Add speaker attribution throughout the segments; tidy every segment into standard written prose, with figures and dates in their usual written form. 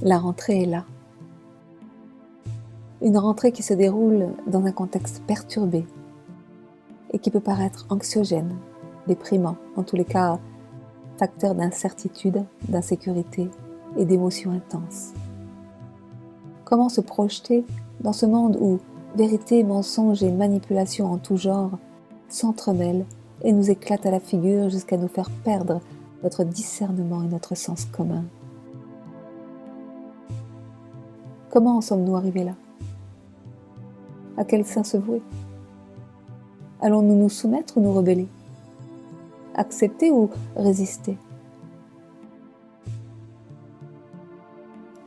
Speaker 1: La rentrée est là. Une rentrée qui se déroule dans un contexte perturbé et qui peut paraître anxiogène, déprimant, en tous les cas facteur d'incertitude, d'insécurité et d'émotions intenses. Comment se projeter dans ce monde où vérité, mensonges et manipulations en tout genre s'entremêlent et nous éclatent à la figure jusqu'à nous faire perdre notre discernement et notre sens commun? Comment en sommes-nous arrivés là? À quel sein se vouer? Allons-nous nous soumettre ou nous rebeller? Accepter ou résister?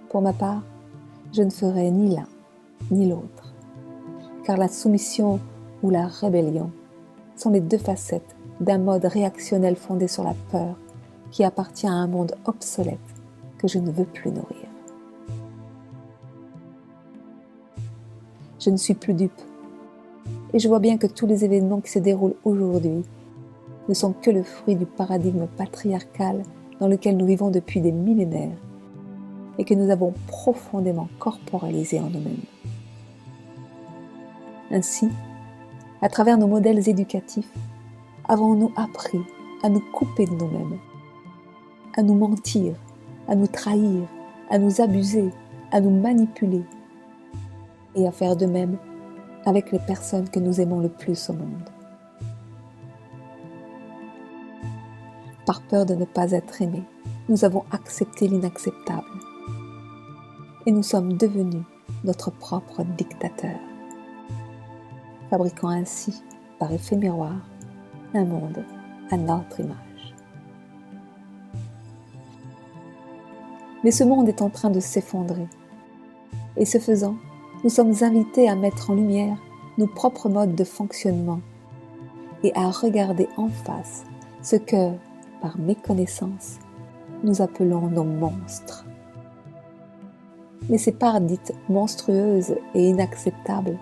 Speaker 1: Pour ma part, je ne ferai ni l'un ni l'autre, car la soumission ou la rébellion sont les deux facettes d'un mode réactionnel fondé sur la peur qui appartient à un monde obsolète que je ne veux plus nourrir. Je ne suis plus dupe et je vois bien que tous les événements qui se déroulent aujourd'hui ne sont que le fruit du paradigme patriarcal dans lequel nous vivons depuis des millénaires et que nous avons profondément corporalisé en nous-mêmes. Ainsi, à travers nos modèles éducatifs, avons-nous appris à nous couper de nous-mêmes, à nous mentir, à nous trahir, à nous abuser, à nous manipuler et à faire de même avec les personnes que nous aimons le plus au monde. Par peur de ne pas être aimés, nous avons accepté l'inacceptable et nous sommes devenus notre propre dictateur, fabriquant ainsi, par effet miroir, un monde à notre image. Mais ce monde est en train de s'effondrer, et ce faisant, nous sommes invités à mettre en lumière nos propres modes de fonctionnement et à regarder en face ce que, par méconnaissance, nous appelons nos monstres. Mais ces parts dites monstrueuses et inacceptables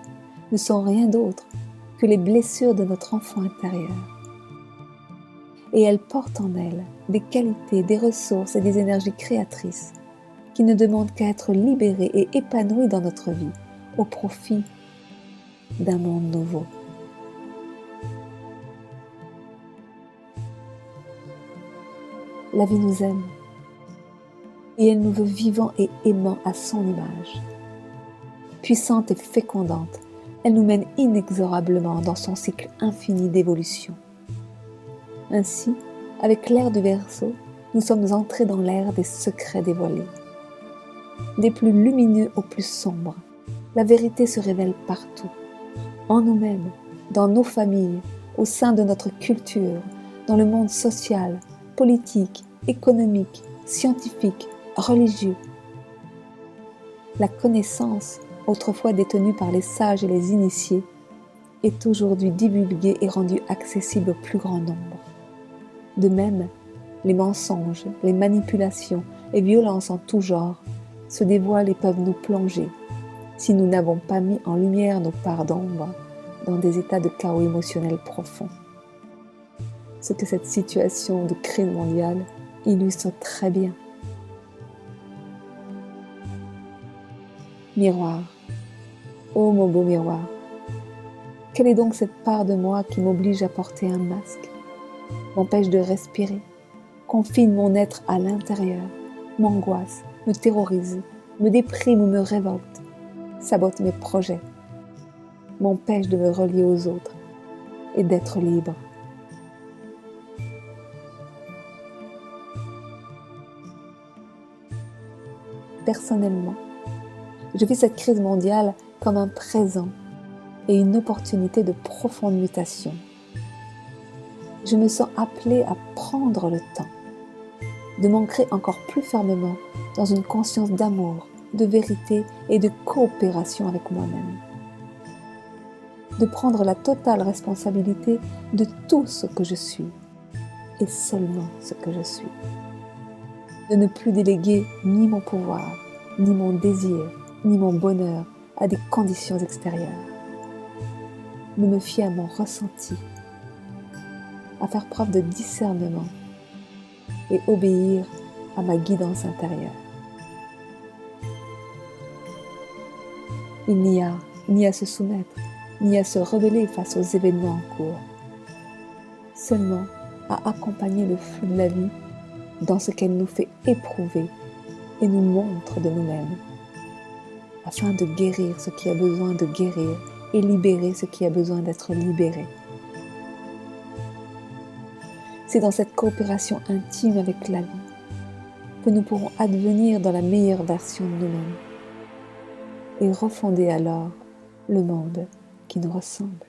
Speaker 1: ne sont rien d'autre que les blessures de notre enfant intérieur. Et elles portent en elles des qualités, des ressources et des énergies créatrices qui ne demandent qu'à être libérées et épanouies dans notre vie au profit d'un monde nouveau. La vie nous aime et elle nous veut vivants et aimants à son image. Puissante et fécondante, elle nous mène inexorablement dans son cycle infini d'évolution. Ainsi, avec l'ère du Verseau, nous sommes entrés dans l'ère des secrets dévoilés. Des plus lumineux aux plus sombres, la vérité se révèle partout, en nous-mêmes, dans nos familles, au sein de notre culture, dans le monde social, politique, économique, scientifique, religieux. La connaissance, autrefois détenue par les sages et les initiés, est aujourd'hui divulguée et rendue accessible au plus grand nombre. De même, les mensonges, les manipulations et violences en tout genre se dévoilent et peuvent nous plonger, si nous n'avons pas mis en lumière nos parts d'ombre dans des états de chaos émotionnel profond. Ce que cette situation de crise mondiale illustre très bien. Miroir, ô mon beau miroir, quelle est donc cette part de moi qui m'oblige à porter un masque, m'empêche de respirer, confine mon être à l'intérieur, m'angoisse, me terrorise, me déprime ou me révolte, sabote mes projets, m'empêche de me relier aux autres et d'être libre. Personnellement, je vis cette crise mondiale comme un présent et une opportunité de profonde mutation. Je me sens appelée à prendre le temps, de m'ancrer encore plus fermement dans une conscience d'amour, de vérité et de coopération avec moi-même. De prendre la totale responsabilité de tout ce que je suis, et seulement ce que je suis. De ne plus déléguer ni mon pouvoir, ni mon désir, ni mon bonheur à des conditions extérieures. De me fier à mon ressenti, à faire preuve de discernement et obéir à ma guidance intérieure. Il n'y a ni à se soumettre, ni à se rebeller face aux événements en cours, seulement à accompagner le flux de la vie dans ce qu'elle nous fait éprouver et nous montre de nous-mêmes, afin de guérir ce qui a besoin de guérir et libérer ce qui a besoin d'être libéré. C'est dans cette coopération intime avec la vie que nous pourrons advenir dans la meilleure version de nous-mêmes et refonder alors le monde qui nous ressemble.